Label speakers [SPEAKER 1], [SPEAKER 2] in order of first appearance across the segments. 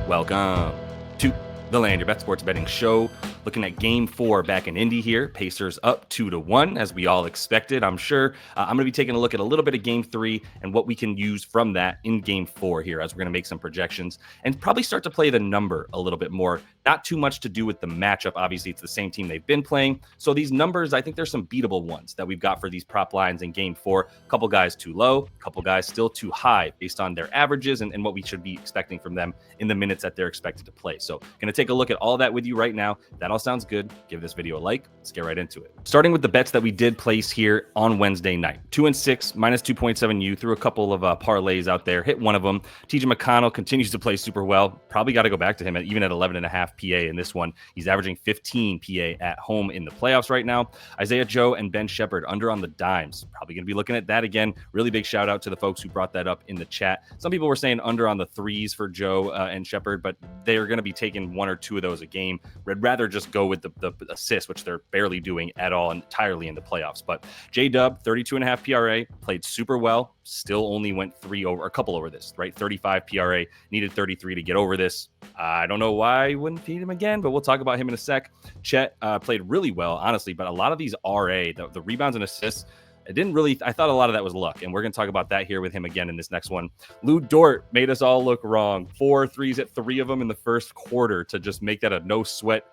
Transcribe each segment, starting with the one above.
[SPEAKER 1] Welcome to the Land Your Bet Sports Betting Show. Looking at Game 4 back in Indy here. Pacers up 2-1, as we all expected, I'm sure. I'm going to be taking a look at a little bit of Game 3 and what we can use from that in Game 4 here, as we're going to make some projections and probably start to play the number a little bit more. Not too much to do with the matchup. Obviously, it's the same team they've been playing. So these numbers, I think there's some beatable ones that we've got for these prop lines in Game 4. A couple guys too low, a couple guys still too high based on their averages and what we should be expecting from them in the minutes that they're expected to play. So going to take a look at all that with you right now. That all sounds good. Give this video a like. Let's get right into it. Starting with the bets that we did place here on Wednesday night. 2 and 6, minus 2.7U. Threw a couple of parlays out there. Hit one of them. TJ McConnell continues to play super well. Probably got to go back to him even at 11.5 PA in this one. He's averaging 15 PA at home in the playoffs right now. Isaiah Joe and Ben Shepherd under on the dimes. Probably going to be looking at that again. Really big shout out to the folks who brought that up in the chat. Some people were saying under on the threes for Joe and Shepherd, but they're going to be taking 1 or 2 of those a game. I'd rather just go with the assists, which they're barely doing at all entirely in the playoffs. But J-Dub, 32.5 PRA, played super well. Still only went a couple over this, right? 35 PRA, needed 33 to get over this. I don't know why I wouldn't feed him again, but we'll talk about him in a sec. Chet played really well, honestly, but a lot of these RA, the rebounds and assists, I thought a lot of that was luck, and we're going to talk about that here with him again in this next one. Lou Dort made us all look wrong. 4 threes at 3 of them in the first quarter to just make that a no sweat,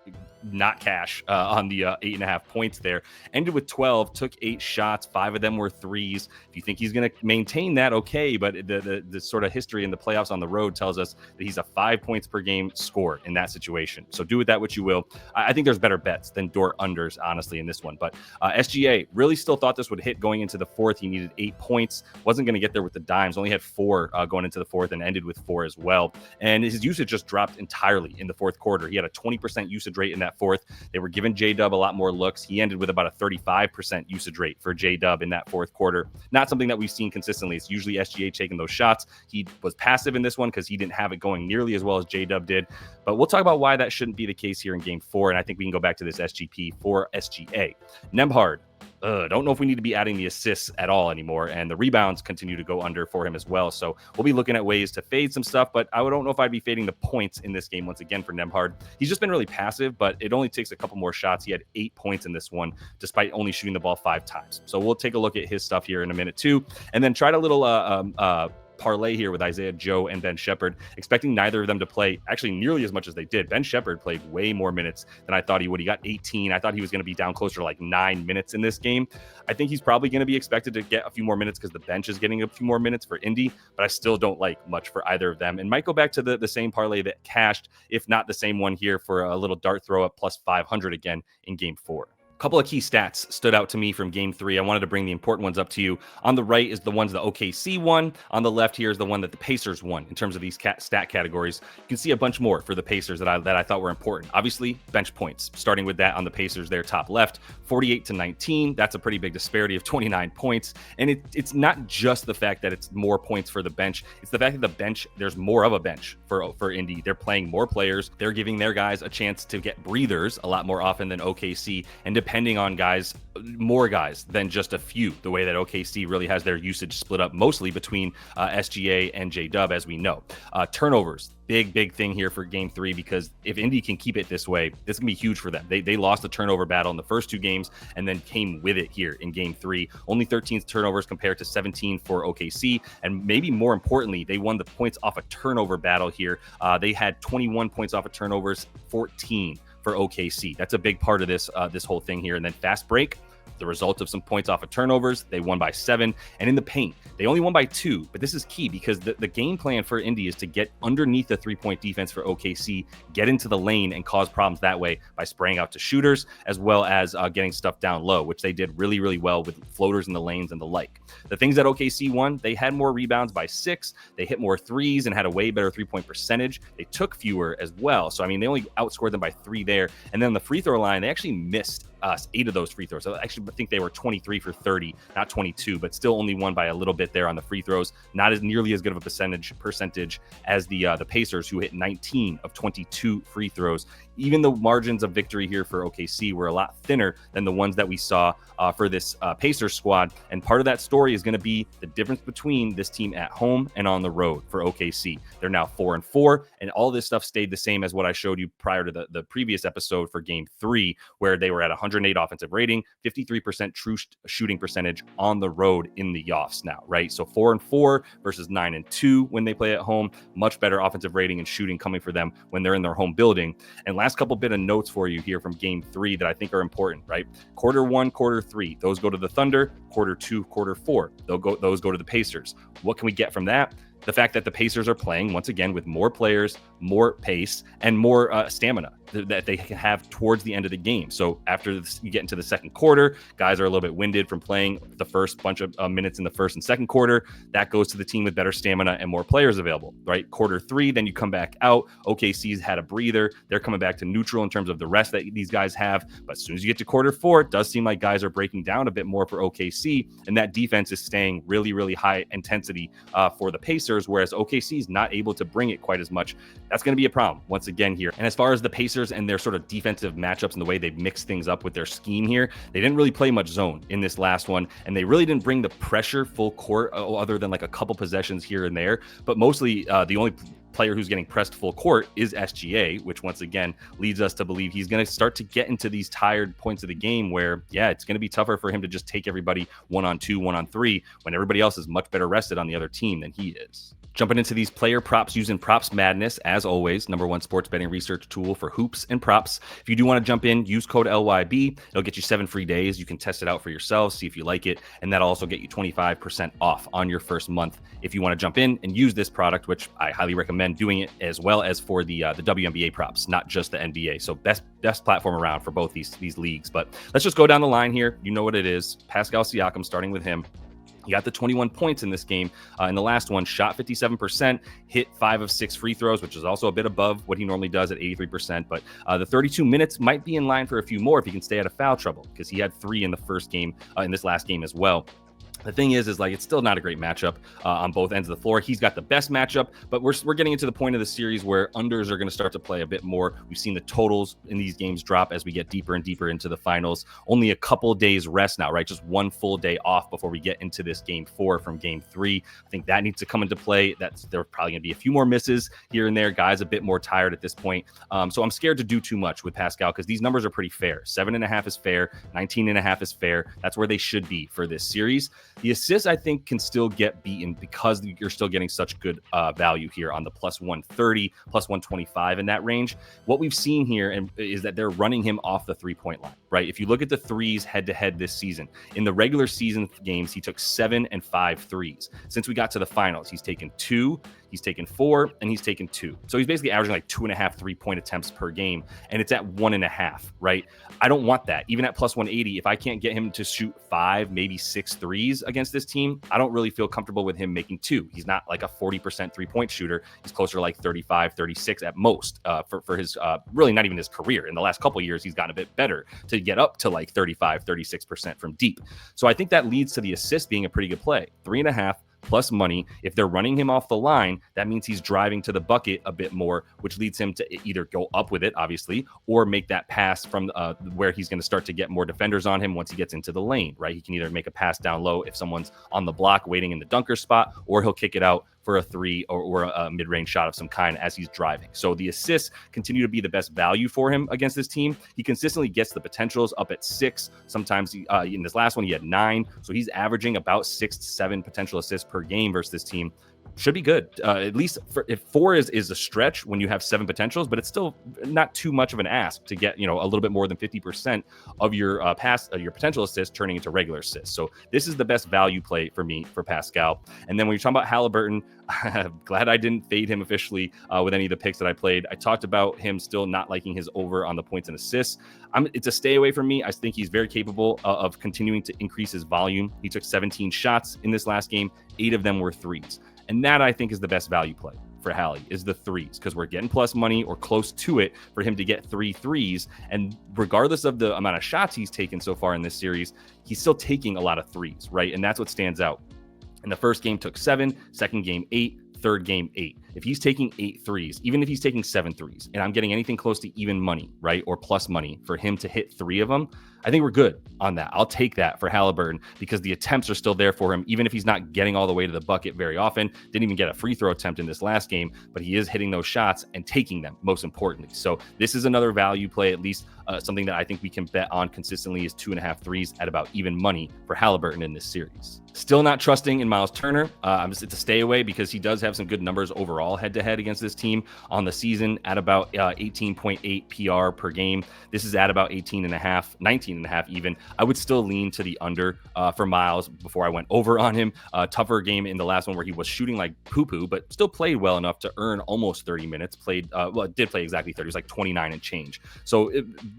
[SPEAKER 1] not cash on the 8.5 points there. Ended with 12, took 8 shots. 5 of them were threes. If you think he's going to maintain that, okay, but the sort of history in the playoffs on the road tells us that he's a 5 points per game scorer in that situation. So do with that what you will. I think there's better bets than Dort unders, honestly, in this one. But SGA really still thought this would hit going into the fourth. He needed 8 points. Wasn't going to get there with the dimes. Only had 4 going into the fourth and ended with 4 as well. And his usage just dropped entirely in the fourth quarter. He had a 20% usage rate in that fourth. They were giving J-Dub a lot more looks. He ended with about a 35% usage rate for J-Dub in that fourth quarter. Not something that we've seen consistently. It's usually SGA taking those shots. He was passive in this one because he didn't have it going nearly as well as J-Dub did. But we'll talk about why that shouldn't be the case here in Game 4. And I think we can go back to this SGP for SGA. Nembhard. Don't know if we need to be adding the assists at all anymore, and the rebounds continue to go under for him as well. So we'll be looking at ways to fade some stuff, but I don't know if I'd be fading the points in this game once again for Nembhard. He's just been really passive, but it only takes a couple more shots. He had 8 points in this one, despite only shooting the ball 5 times. So we'll take a look at his stuff here in a minute too, and then try to little parlay here with Isaiah Joe and Ben Shepherd, expecting neither of them to play actually nearly as much as they did. Ben Shepherd played way more minutes than I thought he would. He got 18. I thought he was going to be down closer to like 9 minutes in this game. I think he's probably going to be expected to get a few more minutes because the bench is getting a few more minutes for Indy, but I still don't like much for either of them, and might go back to the same parlay that cashed, if not the same one here, for a little dart throw up plus 500 again in Game 4. Couple of key stats stood out to me from Game 3. I wanted to bring the important ones up to you. On the right is the ones that OKC won. On the left here is the one that the Pacers won in terms of these stat categories. You can see a bunch more for the Pacers that I thought were important. Obviously, bench points, starting with that on the Pacers there top left, 48-19. That's a pretty big disparity of 29 points. And it's not just the fact that it's more points for the bench. It's the fact that the bench, there's more of a bench for Indy. They're playing more players. They're giving their guys a chance to get breathers a lot more often than OKC. And depending on guys, more guys than just a few, the way that OKC really has their usage split up mostly between SGA and J-Dub, as we know. Turnovers, big thing here for Game 3, because if Indy can keep it this way, this can be huge for them. They lost the turnover battle in the first 2 games and then came with it here in Game 3. Only 13 turnovers compared to 17 for OKC, and maybe more importantly, they won the points off a turnover battle here. They had 21 points off of turnovers, 14 for OKC. That's a big part of this whole thing here. And then fast break, the result of some points off of turnovers, they won by 7. And in the paint, they only won by 2. But this is key because the game plan for Indy is to get underneath the 3-point defense for OKC, get into the lane and cause problems that way by spraying out to shooters, as well as getting stuff down low, which they did really well with floaters in the lanes and the like. The things that OKC won, they had more rebounds by 6. They hit more threes and had a way better 3-point percentage. They took fewer as well. So, I mean, they only outscored them by 3 there. And then the free throw line, they actually missed 8 of those free throws. So actually, I think they were 23 for 30, not 22, but still only won by a little bit there on the free throws. Not as nearly as good of a percentage as the Pacers, who hit 19 of 22 free throws. Even the margins of victory here for OKC were a lot thinner than the ones that we saw for this Pacers squad. And part of that story is going to be the difference between this team at home and on the road for OKC. They're now 4-4, and all this stuff stayed the same as what I showed you prior to the previous episode for Game 3, where they were at 108 offensive rating, 53% true shooting percentage on the road in the offs now, right? So 4-4 versus 9-2 when they play at home. Much better offensive rating and shooting coming for them when they're in their home building. And last couple bit of notes for you here from Game 3 that I think are important, right? Quarter 1, quarter 3, those go to the Thunder. Quarter 2, quarter 4, those go to the Pacers. What can we get from that? The fact that the Pacers are playing, once again, with more players, more pace, and more stamina that they can have towards the end of the game. So after you get into the second quarter, guys are a little bit winded from playing the first bunch of minutes in the first and second quarter. That goes to the team with better stamina and more players available, right? Quarter 3, then you come back out. OKC's had a breather. They're coming back to neutral in terms of the rest that these guys have. But as soon as you get to quarter 4, it does seem like guys are breaking down a bit more for OKC, and that defense is staying really, really high intensity for the Pacers, whereas OKC is not able to bring it quite as much. That's going to be a problem once again here. And as far as the Pacers and their sort of defensive matchups and the way they've mixed things up with their scheme here, they didn't really play much zone in this last one, and they really didn't bring the pressure full court other than like a couple possessions here and there. But mostly the only player who's getting pressed full court is SGA, which once again leads us to believe he's going to start to get into these tired points of the game where, yeah, it's going to be tougher for him to just take everybody 1-on-2, 1-on-3 when everybody else is much better rested on the other team than he is. Jumping into these player props using Props Madness, as always, #1 sports betting research tool for hoops and props. If you do want to jump in, use code LYB. It'll get you 7 free days. You can test it out for yourself, see if you like it, and that'll also get you 25% off on your first month if you want to jump in and use this product, which I highly recommend doing it, as well as for the WNBA props, not just the NBA. So best platform around for both these leagues. But let's just go down the line here. You know what it is. Pascal Siakam, starting with him. He got the 21 points in this game. In the last one, shot 57%, hit 5 of 6 free throws, which is also a bit above what he normally does at 83%. But the 32 minutes might be in line for a few more if he can stay out of foul trouble, because he had 3 in the first game, in this last game as well. The thing is like, it's still not a great matchup on both ends of the floor. He's got the best matchup, but we're getting into the point of the series where unders are going to start to play a bit more. We've seen the totals in these games drop as we get deeper and deeper into the finals. Only a couple days rest now, right? Just one full day off before we get into this Game 4 from Game 3. I think that needs to come into play. There are probably going to be a few more misses here and there. Guys a bit more tired at this point. So I'm scared to do too much with Pascal because these numbers are pretty fair. 7.5 is fair. 19.5 is fair. That's where they should be for this series. The assists, I think, can still get beaten because you're still getting such good value here on the plus 130, plus 125 in that range. What we've seen here is that they're running him off the three-point line, right? If you look at the threes head-to-head this season, in the regular season games, he took 7 and 5 threes. Since we got to the finals, he's taken 2, he's taken 4, and he's taken 2. So he's basically averaging like 2.5 3-point attempts per game, and it's at 1.5, right? I don't want that. Even at plus 180, if I can't get him to shoot 5, maybe 6 threes against this team, I don't really feel comfortable with him making 2. He's not like a 40% 3-point shooter. He's closer to like 35, 36 at most for his, really not even his career. In the last couple of years, he's gotten a bit better to get up to like 35, 36% from deep. So I think that leads to the assist being a pretty good play. 3.5 plus money. If they're running him off the line, that means he's driving to the bucket a bit more, which leads him to either go up with it, obviously, or make that pass from where he's going to start to get more defenders on him once he gets into the lane, right? He can either make a pass down low if someone's on the block waiting in the dunker spot, or he'll kick it out for a 3 or a mid-range shot of some kind as he's driving. So the assists continue to be the best value for him against this team. He consistently gets the potentials up at 6. Sometimes in this last one, he had 9. So he's averaging about 6 to 7 potential assists per game versus this team. Should be good. At least if 4 is a stretch when you have 7 potentials, but it's still not too much of an ask to get, a little bit more than 50% of your your potential assists turning into regular assists. So this is the best value play for me for Pascal. And then when you're talking about Halliburton, I'm glad I didn't fade him officially with any of the picks that I played. I talked about him still not liking his over on the points and assists. It's a stay away from me. I think he's very capable of continuing to increase his volume. He took 17 shots in this last game. 8 of them were threes. And that, I think, is the best value play for Hallie is the threes, because we're getting plus money or close to it for him to get 3 threes. And regardless of the amount of shots he's taken so far in this series, he's still taking a lot of threes, right? And that's what stands out. In the first game took 7, second game 8, third game 8. If he's taking 8 threes, even if he's taking 7 threes, and I'm getting anything close to even money, right, or plus money for him to hit 3 of them, I think we're good on that. I'll take that for Halliburton, because the attempts are still there for him, even if he's not getting all the way to the bucket very often. Didn't even get a free throw attempt in this last game, but he is hitting those shots and taking them, most importantly. So this is another value play, at least something that I think we can bet on consistently, is 2.5 threes at about even money for Halliburton in this series. Still not trusting in Miles Turner. It's a stay away, because he does have some good numbers overall head-to-head against this team on the season, at about 18.8 PR per game. This is at about 18.5, 19.5 even. I would still lean to the under for Miles before I went over on him. Tougher game in the last one where he was shooting like poo-poo, but still played well enough to earn almost 30 minutes. Did play exactly 30. It was like 29 and change. So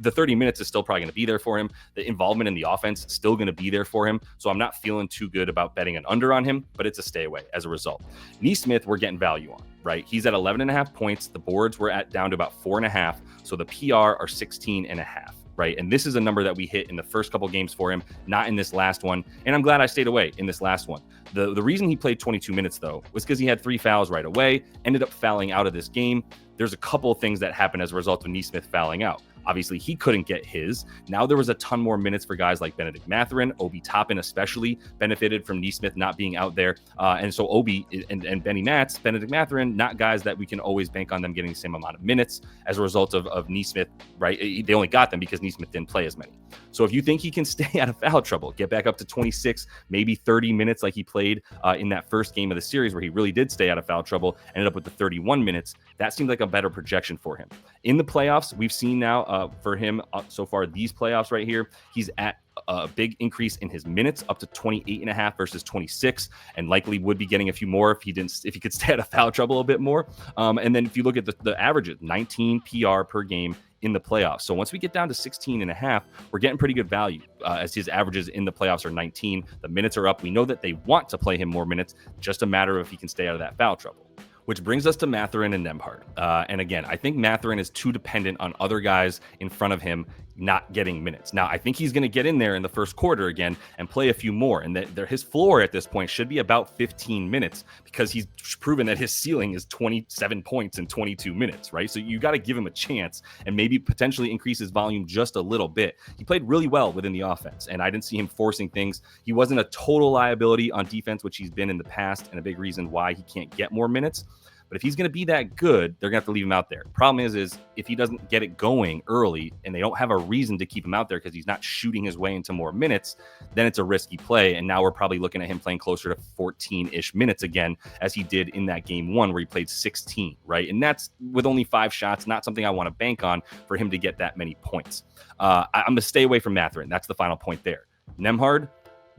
[SPEAKER 1] the 30 minutes is still probably going to be there for him. The involvement in the offense is still going to be there for him. So I'm not feeling too good about betting an under on him, but it's a stay away as a result. Nesmith, we're getting value on, right? He's at 11.5 points. The boards were down to about 4.5. So the PR are 16.5. Right. And this is a number that we hit in the first couple games for him, not in this last one. And I'm glad I stayed away in this last one. The reason he played 22 minutes, though, was because he had 3 fouls right away, ended up fouling out of this game. There's a couple of things that happened as a result of Nesmith fouling out. Obviously, he couldn't get his. Now there was a ton more minutes for guys like Benedict Mathurin. Obi Toppin especially benefited from Nesmith not being out there. And so Obi and Benny Matz, Benedict Mathurin, not guys that we can always bank on them getting the same amount of minutes as a result of Nesmith, right? They only got them because Nesmith didn't play as many. So if you think he can stay out of foul trouble, get back up to 26, maybe 30 minutes like he played in that first game of the series where he really did stay out of foul trouble, ended up with the 31 minutes, that seemed like a better projection for him. In the playoffs, we've seen now for him so far these playoffs right here, he's at a big increase in his minutes, up to 28.5 versus 26, and likely would be getting a few more if he could stay out of foul trouble a bit more. And then if you look at the averages, 19 PR per game in the playoffs. So once we get down to 16.5, we're getting pretty good value as his averages in the playoffs are 19. The minutes are up. We know that they want to play him more minutes, just a matter of if he can stay out of that foul trouble. Which brings us to Mathurin and Nembhard. And again, I think Mathurin is too dependent on other guys in front of him not getting minutes. Now, I think he's going to get in there in the first quarter again and play a few more. And that his floor at this point should be about 15 minutes, because he's proven that his ceiling is 27 points in 22 minutes, right? So you got to give him a chance and maybe potentially increase his volume just a little bit. He played really well within the offense, and I didn't see him forcing things. He wasn't a total liability on defense, which he's been in the past, and a big reason why he can't get more minutes. But if he's going to be that good, they're going to have to leave him out there. Problem is if he doesn't get it going early and they don't have a reason to keep him out there because he's not shooting his way into more minutes, then it's a risky play. And now we're probably looking at him playing closer to 14-ish minutes again, as he did in that game 1 where he played 16, right? And that's with only 5 shots, not something I want to bank on for him to get that many points. I'm going to stay away from Mathurin. That's the final point there. Nembhard,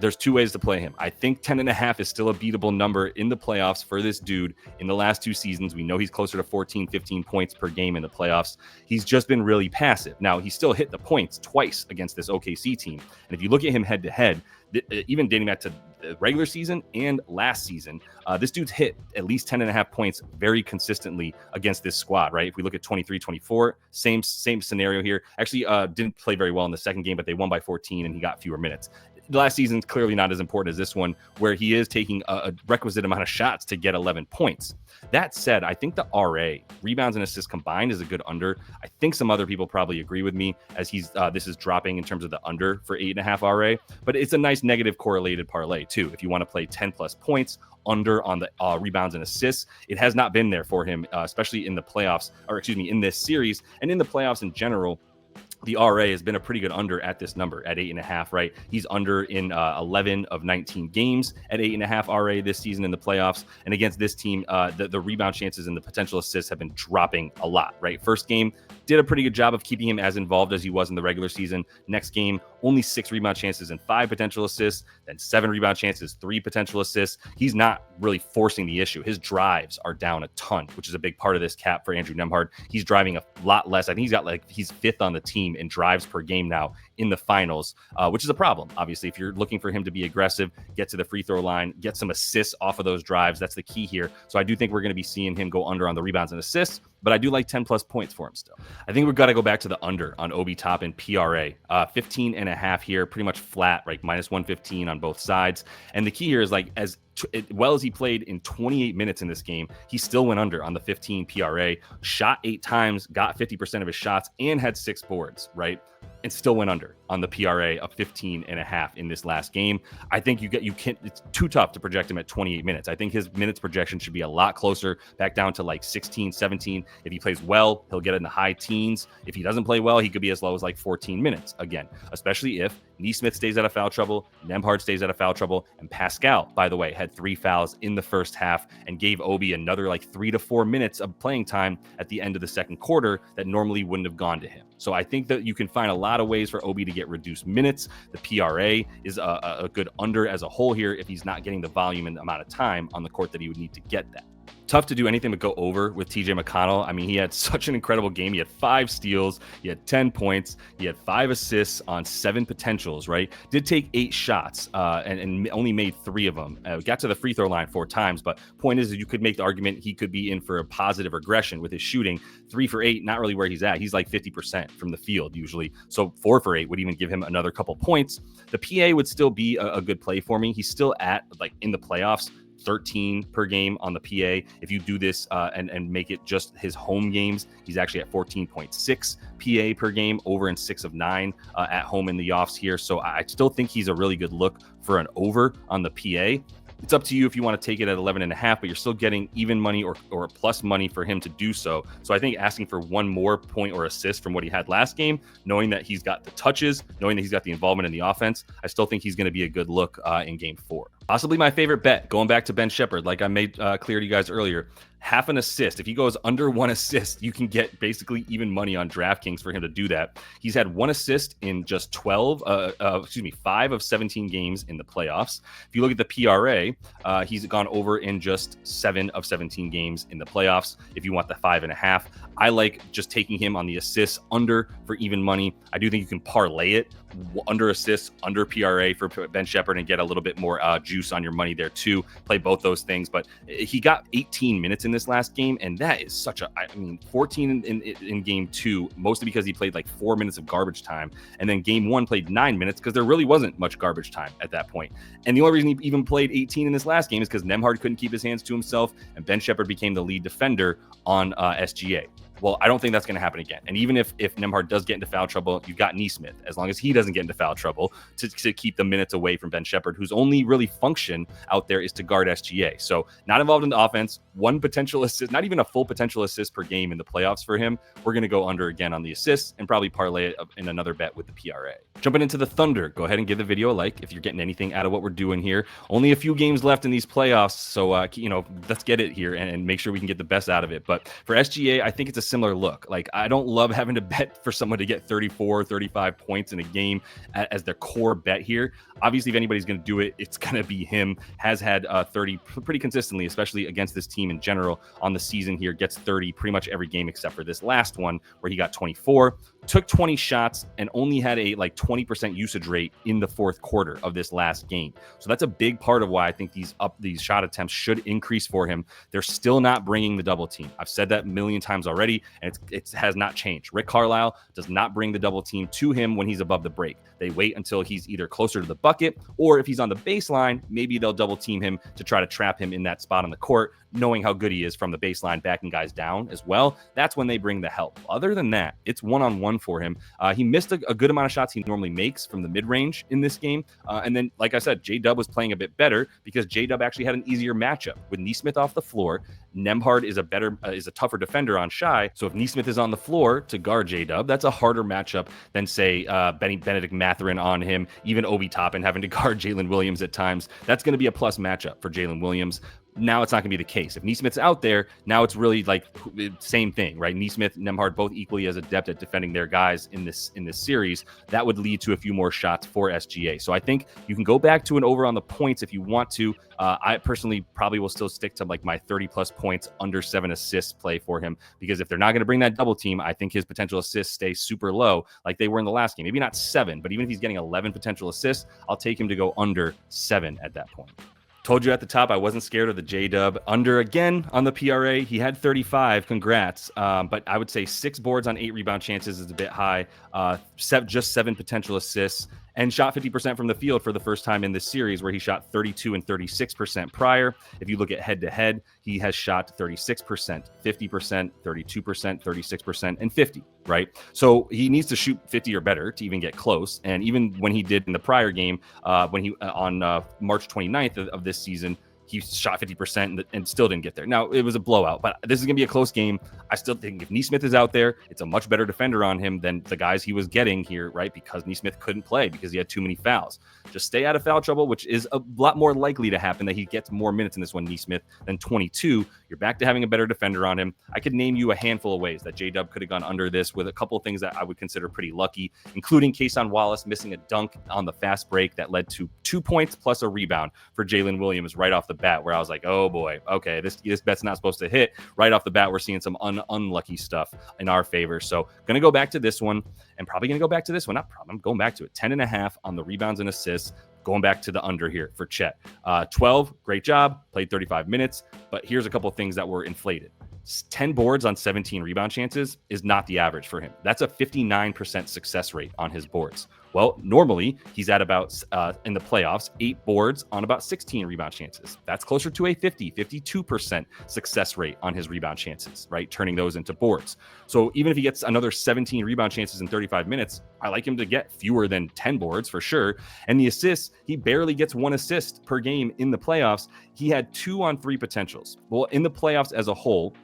[SPEAKER 1] there's 2 ways to play him. I think 10.5 is still a beatable number in the playoffs for this dude. In the last 2 seasons, we know he's closer to 14, 15 points per game in the playoffs. He's just been really passive. Now, he still hit the points twice against this OKC team. And if you look at him head to head, even dating back to the regular season and last season, this dude's hit at least 10.5 points very consistently against this squad, right? If we look at 23-24, same scenario here. Actually, didn't play very well in the second game, but they won by 14 and he got fewer minutes. The last season's clearly not as important as this one, where he is taking a requisite amount of shots to get 11 points. That said, I think the RA, rebounds and assists combined, is a good under. I think some other people probably agree with me, as this is dropping in terms of the under for 8.5 RA, but it's a nice negative correlated parlay too. If you want to play 10 plus points under on the rebounds and assists, it has not been there for him, especially in the playoffs, in this series and in the playoffs in general. The RA has been a pretty good under at this number at 8.5, right? He's under in 11 of 19 games at 8.5 RA this season in the playoffs. And against this team, the rebound chances and the potential assists have been dropping a lot, right? First game, did a pretty good job of keeping him as involved as he was in the regular season. Next game, only 6 rebound chances and 5 potential assists, then 7 rebound chances, 3 potential assists. He's not really forcing the issue. His drives are down a ton, which is a big part of this cap for Andrew Nembhard. He's driving a lot less. I think he's 5th on the team in drives per game now in the finals, which is a problem. Obviously, if you're looking for him to be aggressive, get to the free throw line, get some assists off of those drives, that's the key here. So I do think we're going to be seeing him go under on the rebounds and assists, but I do like 10 plus points for him still. I think we've got to go back to the under on Obi Toppin PRA. 15.5 here, pretty much flat, right? Minus 115 on both sides. And the key here is like as well as he played in 28 minutes in this game, he still went under on the 15 PRA, shot 8 times, got 50% of his shots, and had 6 boards, right? And still went under on the PRA of 15.5 in this last game. I think it's too tough to project him at 28 minutes. I think his minutes projection should be a lot closer, back down to like 16, 17. If he plays well, he'll get in the high teens. If he doesn't play well, he could be as low as like 14 minutes again, especially if Nesmith stays out of foul trouble, Nembhard stays out of foul trouble, and Pascal, by the way, had 3 fouls in the first half and gave Obi another like 3 to 4 minutes of playing time at the end of the second quarter that normally wouldn't have gone to him. So I think that you can find a lot of ways for Obi to get reduced minutes. The PRA is a good under as a whole here if he's not getting the volume and the amount of time on the court that he would need to get that. Tough to do anything but go over with TJ McConnell. I mean, he had such an incredible game. He had 5 steals, he had 10 points, he had 5 assists on 7 potentials, right? Did take 8 shots and only made 3 of them. Got to the free throw line 4 times, but point is that you could make the argument he could be in for a positive regression with his shooting. 3 for 8, not really where he's at. He's like 50% from the field usually. So 4 for 8 would even give him another couple points. The PA would still be a good play for me. He's still at like in the playoffs, 13 per game on the PA. If you do this and make it just his home games, he's actually at 14.6 PA per game, over in 6 of 9 at home in the offs here. So I still think he's a really good look for an over on the PA. It's up to you if you want to take it at 11.5, but you're still getting even money or plus money for him to do so. So I think asking for 1 more point or assist from what he had last game, knowing that he's got the touches, knowing that he's got the involvement in the offense, I still think he's going to be a good look in game 4. Possibly my favorite bet, going back to Ben Shepherd, like I made clear to you guys earlier. Half an assist. If he goes under 1 assist, you can get basically even money on DraftKings for him to do that. He's had 1 assist in just 5 of 17 games in the playoffs. If you look at the PRA, he's gone over in just 7 of 17 games in the playoffs. If you want the 5.5, I like just taking him on the assists under for even money. I do think you can parlay it under assists, under PRA for Ben Shepherd and get a little bit more juice on your money there too. Play both those things, but he got 18 minutes in this last game, and that is 14 in game 2, mostly because he played like 4 minutes of garbage time, and then game 1 played 9 minutes because there really wasn't much garbage time at that point. And the only reason he even played 18 in this last game is because Nembhard couldn't keep his hands to himself, and Ben Shepherd became the lead defender on SGA. Well, I don't think that's going to happen again. And even if Nembhard does get into foul trouble, you've got Nesmith, as long as he doesn't get into foul trouble, to keep the minutes away from Ben Shepherd, whose only really function out there is to guard SGA. So not involved in the offense, 1 potential assist, not even a full potential assist per game in the playoffs for him. We're going to go under again on the assists and probably parlay it in another bet with the PRA. Jumping into the Thunder, go ahead and give the video a like if you're getting anything out of what we're doing here. Only a few games left in these playoffs, so let's get it here and make sure we can get the best out of it. But for SGA, I think it's a similar look. Like, I don't love having to bet for someone to get 34, 35 points in a game as their core bet here. Obviously, if anybody's going to do it, it's going to be him. Has had 30 pretty consistently, especially against this team in general on the season here. Gets 30 pretty much every game except for this last one where he got 24. Took 20 shots and only had a 20% usage rate in the fourth quarter of this last game. So that's a big part of why I think these shot attempts should increase for him. They're still not bringing the double team. I've said that a million times already, and it has not changed. Rick Carlisle does not bring the double team to him when he's above the break. They wait until he's either closer to the bucket, or if he's on the baseline, maybe they'll double team him to try to trap him in that spot on the court, knowing how good he is from the baseline, backing guys down as well. That's when they bring the help. Other than that, it's one-on-one for him. He missed a good amount of shots he normally makes from the mid-range in this game. And then, like I said, J-Dub was playing a bit better because J-Dub actually had an easier matchup. With Nesmith off the floor, Nembhard is a tougher defender on Shy. So if Nesmith is on the floor to guard J-Dub, that's a harder matchup than, say, Benedict Mathurin on him, even Obi Toppin having to guard Jalen Williams at times. That's going to be a plus matchup for Jalen Williams. Now it's not going to be the case. If Neesmith's out there, now it's really like same thing, right? Neesmith, Nembhard, both equally as adept at defending their guys in this series. That would lead to a few more shots for SGA. So I think you can go back to an over on the points if you want to. I personally probably will still stick to like my 30+ points, under 7 assists play for him, because if they're not going to bring that double team, I think his potential assists stay super low like they were in the last game. Maybe not 7, but even if he's getting 11 potential assists, I'll take him to go under 7 at that point. Told you at the top, I wasn't scared of the J-Dub. Under again on the PRA, he had 35. Congrats. But I would say 6 boards on 8 rebound chances is a bit high. Just 7 potential assists, and shot 50% from the field for the first time in this series, where he shot 32 and 36% prior. If you look at head-to-head, he has shot 36%, 50%, 32%, 36%, and 50, right? So he needs to shoot 50 or better to even get close. And even when he did in the prior game, when he on March 29th of this season, he shot 50% and still didn't get there. Now, it was a blowout, but this is going to be a close game. I still think if Neesmith is out there, it's a much better defender on him than the guys he was getting here, right? Because Neesmith couldn't play because he had too many fouls. Just stay out of foul trouble, which is a lot more likely to happen that he gets more minutes in this one, Neesmith, than 22. You're back to having a better defender on him. I could name you a handful of ways that J-Dub could have gone under this, with a couple of things that I would consider pretty lucky, including Kason Wallace missing a dunk on the fast break that led to 2 points plus a rebound for Jalen Williams right off the bat, where I was like, oh boy, okay, this bet's not supposed to hit. Right off the bat, we're seeing some unlucky stuff in our favor. So going to go back to this one, and probably going to go back to this one. Not probably, I'm going back to it. 10.5 on the rebounds and assists. Going back to the under here for Chet. 12, great job, played 35 minutes, but here's a couple of things that were inflated. 10 boards on 17 rebound chances is not the average for him. That's a 59% success rate on his boards. Well, normally he's at about, in the playoffs, 8 boards on about 16 rebound chances. That's closer to a 52% success rate on his rebound chances, right? Turning those into boards. So even if he gets another 17 rebound chances in 35 minutes, I like him to get fewer than 10 boards for sure. And the assists, he barely gets 1 assist per game in the playoffs. He had 2 on 3 potentials. Well, in the playoffs as a whole,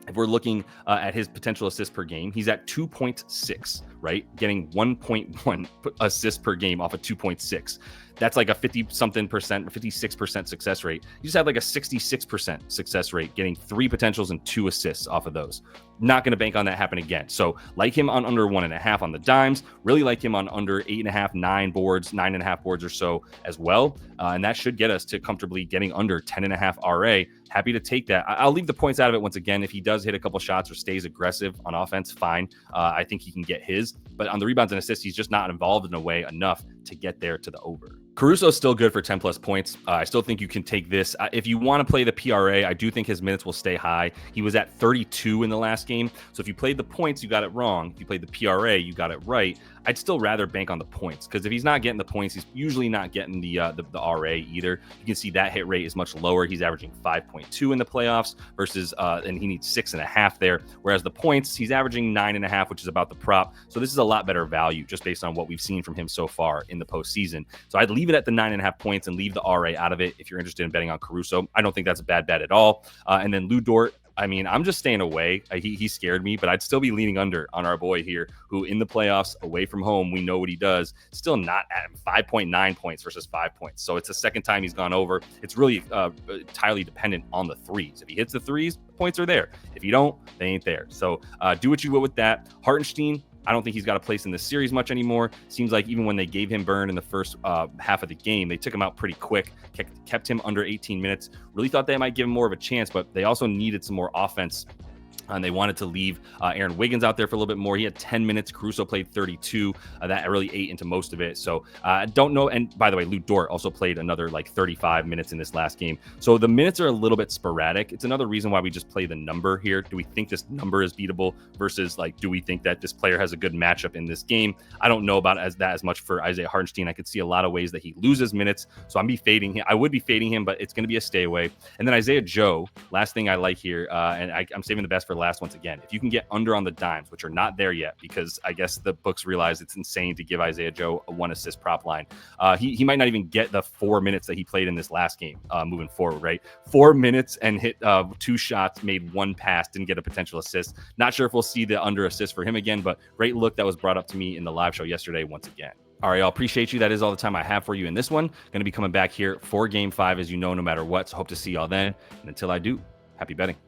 [SPEAKER 1] if we're looking at his potential assists per game, he's at 2.6, right? Getting 1.1 assists per game off of 2.6. That's like a 50-something percent, 56% success rate. You just had like a 66% success rate, getting 3 potentials and 2 assists off of those. Not going to bank on that happen again. So like him on under 1.5 on the dimes, really like him on under 8.5, 9 boards, 9.5 boards or so as well. And that should get us to comfortably getting under 10.5 RA. Happy to take that. I'll leave the points out of it once again. If he does hit a couple shots or stays aggressive on offense, fine. I think he can get his. But on the rebounds and assists, he's just not involved in a way enough to get there to the over. Caruso's still good for 10 plus points. I still think you can take this. If you want to play the PRA, I do think his minutes will stay high. He was at 32 in the last game. So if you played the points, you got it wrong. If you played the PRA, you got it right. I'd still rather bank on the points, because if he's not getting the points, he's usually not getting the RA either. You can see that hit rate is much lower. He's averaging 5.2 in the playoffs versus, and he needs 6.5 there. Whereas the points, he's averaging 9.5, which is about the prop. So this is a lot better value just based on what we've seen from him so far in the postseason. So I'd leave it at the 9.5 points and leave the RA out of it if you're interested in betting on Caruso. I don't think that's a bad bet at all. And then Lou Dort, I mean, I'm just staying away. He scared me, but I'd still be leaning under on our boy here, who in the playoffs, away from home, we know what he does. Still not at 5.9 points versus 5 points. So it's the second time he's gone over. It's really entirely dependent on the threes. If he hits the threes, the points are there. If you don't, they ain't there. So do what you will with that. Hartenstein, I don't think he's got a place in this series much anymore. Seems like even when they gave him burn in the first half of the game, they took him out pretty quick, kept him under 18 minutes. Really thought they might give him more of a chance, but they also needed some more offense. And they wanted to leave Aaron Wiggins out there for a little bit more. He had 10 minutes. Caruso played 32. That really ate into most of it. So I don't know. And by the way, Lou Dort also played another like 35 minutes in this last game. So the minutes are a little bit sporadic. It's another reason why we just play the number here. Do we think this number is beatable versus like, do we think that this player has a good matchup in this game? I don't know about that as much for Isaiah Hartenstein. I could see a lot of ways that he loses minutes. So I'm be fading him. I would be fading him, but it's going to be a stay away. And then Isaiah Joe, last thing I like here, and I'm saving the best for last once again. If you can get under on the dimes, which are not there yet, because I guess the books realize it's insane to give Isaiah Joe a 1 assist prop line. He might not even get the 4 minutes that he played in this last game moving forward, right? 4 minutes and hit 2 shots, made 1 pass, didn't get a potential assist. Not sure if we'll see the under assist for him again, but great look that was brought up to me in the live show yesterday once again. All right, y'all. Appreciate you. That is all the time I have for you in this one. Going to be coming back here for game 5, as you know, no matter what. So hope to see y'all then. And until I do, happy betting.